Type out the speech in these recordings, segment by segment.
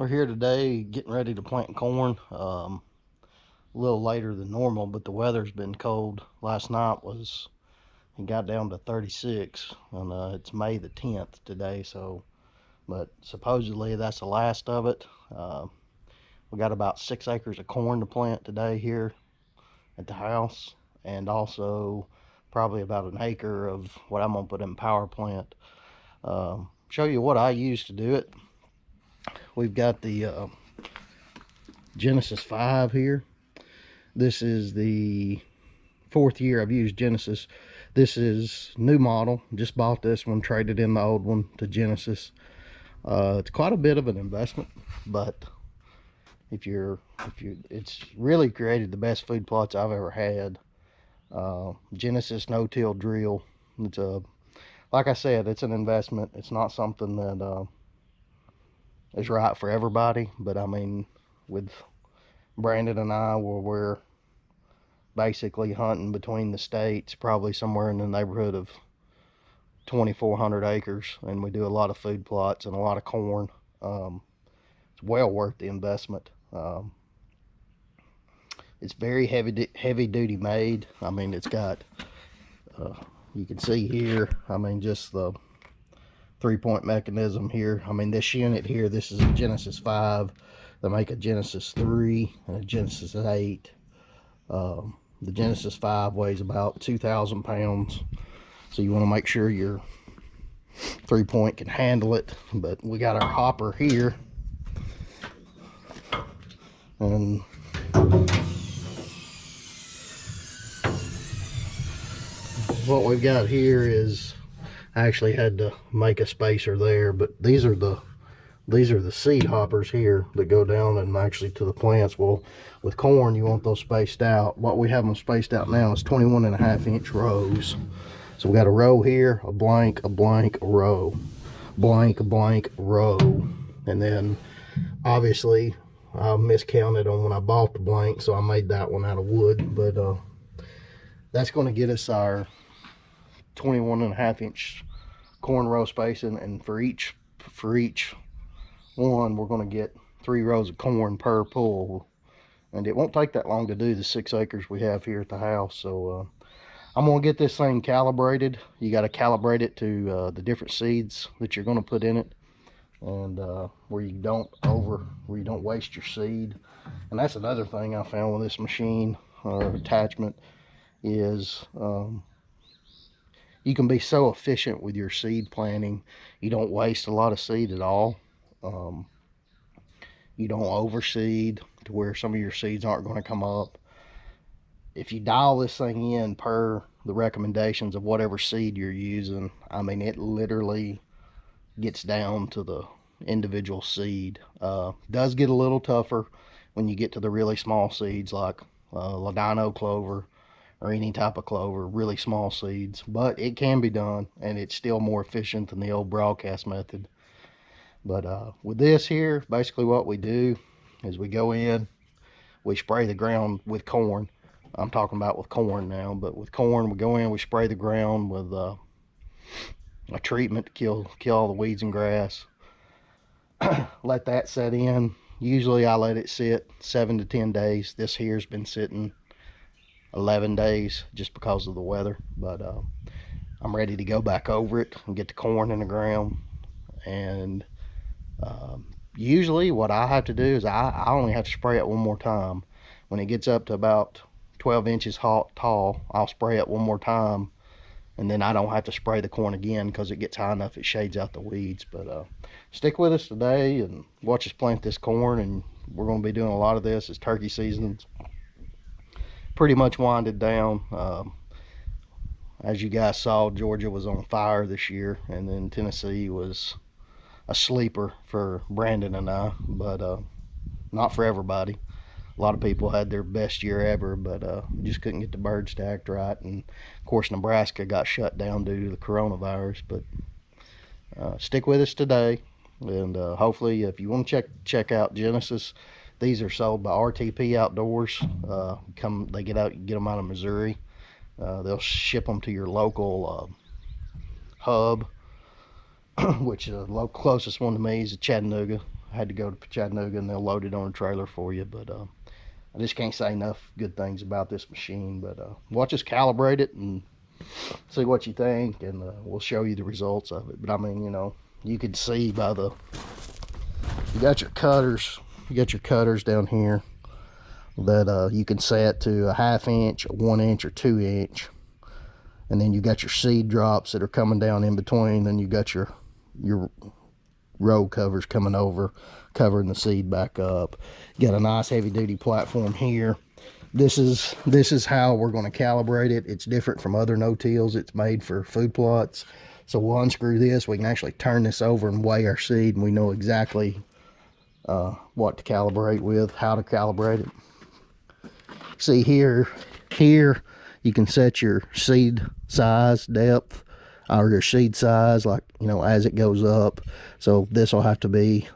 We're here today getting ready to plant corn. A little later than normal, but the weather's been cold. Last night it got down to 36, and it's May the 10th today. But supposedly that's the last of it. We got about 6 acres of corn to plant today here at the house, and also probably about an acre of what I'm gonna put in power plant. Show you what I use to do it. We've got the Genesis 5 here. This is the 4th year I've used Genesis. This is new model. Just bought this one, traded in the old one to Genesis. It's quite a bit of an investment, but it's really created the best food plots I've ever had. Genesis no-till drill. It's like I said, it's an investment. It's not something that is right for everybody, but I mean, with Brandon and I, where we're basically hunting between the states, probably somewhere in the neighborhood of 2,400 acres, and we do a lot of food plots and a lot of corn. It's well worth the investment. It's very heavy duty made. I mean, it's got you can see here, I mean, just the 3-point mechanism here. I mean, this unit here, this is a Genesis 5. They make a Genesis 3 and a Genesis 8. The Genesis 5 weighs about 2,000 pounds, so you want to make sure your 3-point can handle it. But we got our hopper here, and what we've got here is, I actually had to make a spacer there, but these are the seed hoppers here that go down and actually to the plants. Well, with corn, you want those spaced out. What we have them spaced out now is 21.5-inch rows. So we got a row here, a blank, a blank, a row, blank, a blank, row. And then obviously I miscounted on when I bought the blank, so I made that one out of wood. But that's going to get us our 21.5-inch corn row spacing, and for each one we're going to get 3 rows of corn per pull, and it won't take that long to do the 6 acres we have here at the house. So I'm going to get this thing calibrated. You got to calibrate it to the different seeds that you're going to put in it, and where you don't waste your seed. And that's another thing I found with this machine or attachment is you can be so efficient with your seed planting. You don't waste a lot of seed at all. You don't overseed to where some of your seeds aren't going to come up. If you dial this thing in per the recommendations of whatever seed you're using, I mean, it literally gets down to the individual seed. Does get a little tougher when you get to the really small seeds like Ladino clover or any type of clover, really small seeds, but it can be done, and it's still more efficient than the old broadcast method. But with this here, basically what we do is we go in, we spray the ground with corn. I'm talking about with corn now, but with corn, we go in, we spray the ground with a treatment to kill all the weeds and grass. Let that set in. Usually I let it sit 7 to 10 days. This here's been sitting 11 days just because of the weather, but I'm ready to go back over it and get the corn in the ground. And usually what I have to do is I only have to spray it one more time. When it gets up to about 12 inches tall, I'll spray it one more time, and then I don't have to spray the corn again because it gets high enough it shades out the weeds. But stick with us today and watch us plant this corn, and we're going to be doing a lot of this as turkey season's pretty much winded down. As you guys saw, Georgia was on fire this year, and then Tennessee was a sleeper for Brandon and I, but not for everybody. A lot of people had their best year ever, but just couldn't get the birds to act right. And of course, Nebraska got shut down due to the coronavirus. But stick with us today, and hopefully, if you want to check out Genesis, these are sold by RTP Outdoors. They get them out of Missouri. They'll ship them to your local hub, which the closest one to me is Chattanooga. had to go to Chattanooga and they'll load it on a trailer for you. But I just can't say enough good things about this machine. But watch us calibrate it and see what you think, and we'll show you the results of it. But I mean, you know, you can see by the, you got your cutters down here that you can set to a 1/2 inch, a 1 inch, or 2 inch. And then you got your seed drops that are coming down in between. Then you got your row covers coming over, covering the seed back up. You got a nice heavy duty platform here. This is how we're going to calibrate it. It's different from other no-tills. It's made for food plots. So we'll unscrew this. We can actually turn this over and weigh our seed, and we know exactly what to calibrate with, how to calibrate it. See here you can set your seed size, depth, or your seed size, like, you know, as it goes up. So this will have to be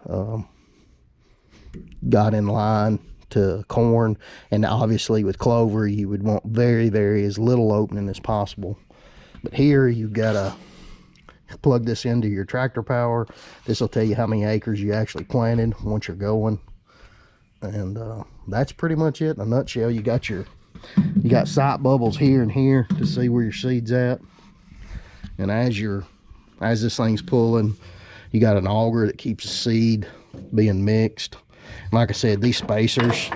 got in line to corn, and obviously with clover you would want very as little opening as possible. But here you've got to plug this into your tractor power. This will tell you how many acres you actually planted once you're going. And that's pretty much it in a nutshell. You got sight bubbles here and here to see where your seed's at. And as this thing's pulling, you got an auger that keeps the seed being mixed. And like I said, these spacers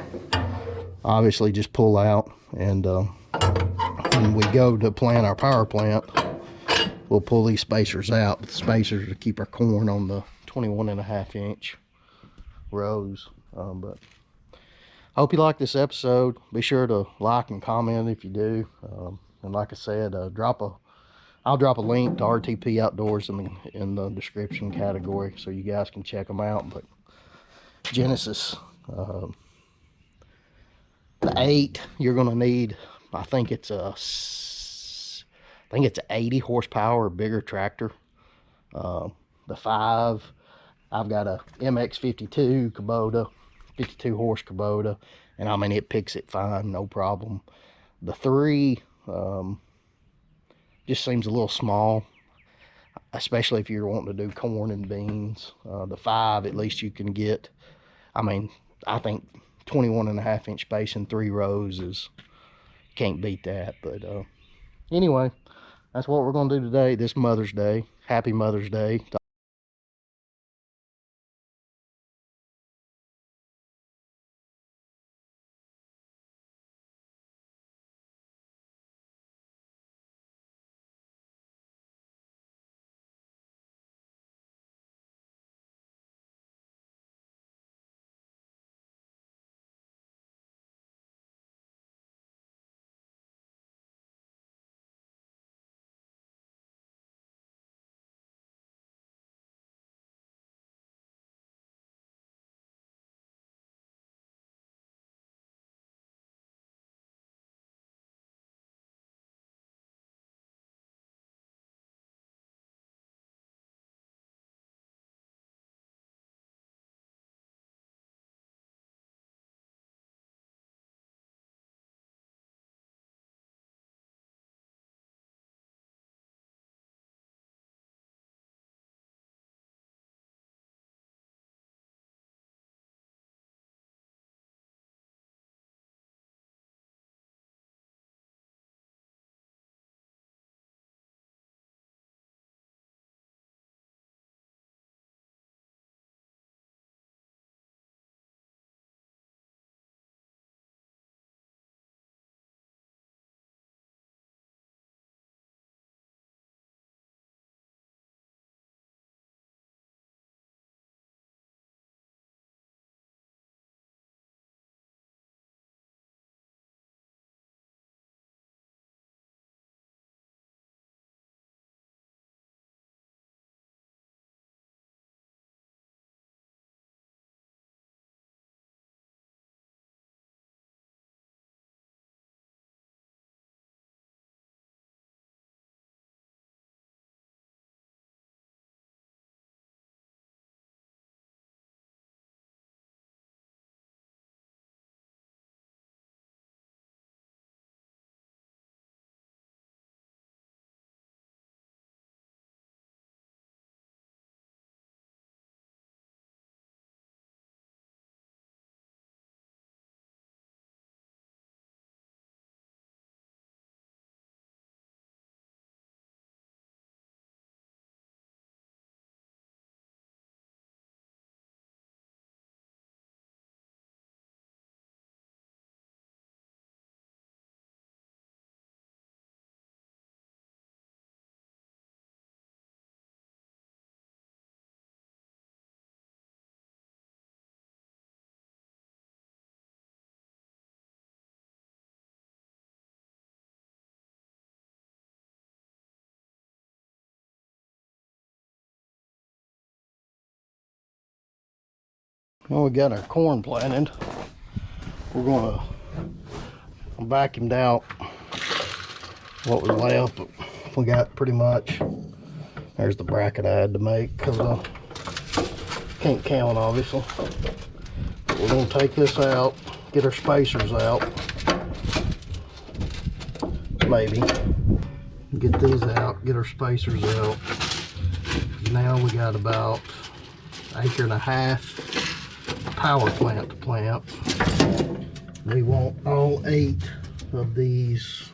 obviously just pull out, and when we go to plant our power plant, we'll pull these spacers out. The spacers to keep our corn on the 21.5 inch rows. But I hope you like this episode. Be sure to like and comment if you do. And like I said, I'll drop a link to RTP Outdoors in the description category, so you guys can check them out. But Genesis, the 8, you're gonna need, I think it's an 80 horsepower or bigger tractor. The 5, I've got a MX52 Kubota, 52 horse Kubota, and I mean, it picks it fine, no problem. The 3 just seems a little small, especially if you're wanting to do corn and beans. The 5, at least you can get, I mean, I think 21.5 inch space in 3 rows is, can't beat that. But anyway, that's what we're gonna do today, this Mother's Day. Happy Mother's Day to Well, we got our corn planted. We're gonna vacuumed out what was left, but we got pretty much. There's the bracket I had to make because I can't count, obviously. But we're gonna take this out, get our spacers out, maybe get these out, get our spacers out. Now we got about 1.5 acres power plant to plant. We want all 8 of these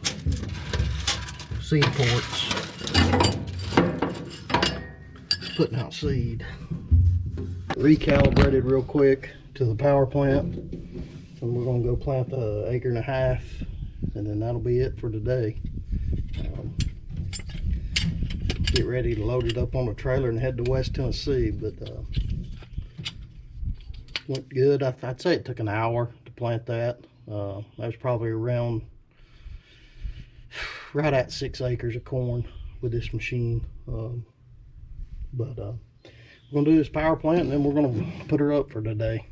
seed ports putting out seed. Recalibrated real quick to the power plant, and we're gonna go plant the 1.5 acres, and then that'll be it for today. Get ready to load it up on the trailer and head to West Tennessee. But went good. I'd say it took an hour to plant that. That was probably around right at 6 acres of corn with this machine. But we're gonna do this power plant, and then we're gonna put her up for today.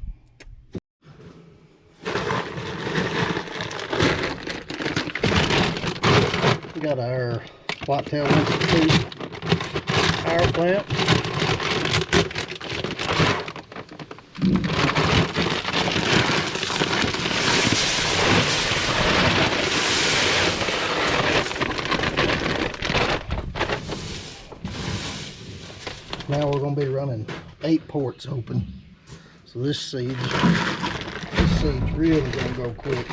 We got our Whitetail Institute power plant. Now we're going to be running 8 ports open. So this seed's really going to go quick.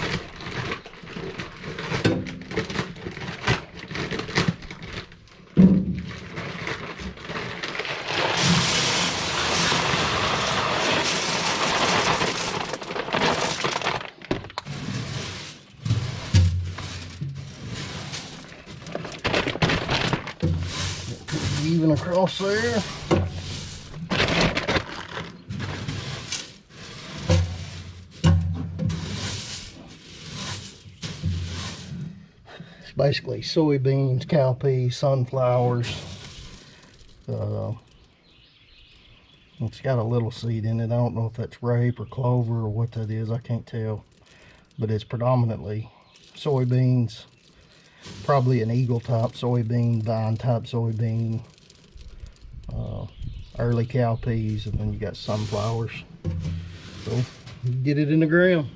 Even across there. It's basically soybeans, cowpeas, sunflowers. It's got a little seed in it. I don't know if that's rape or clover or what that is. I can't tell. But it's predominantly soybeans. Probably an eagle type soybean, vine type soybean, early cowpeas, and then you got sunflowers. So get it in the ground.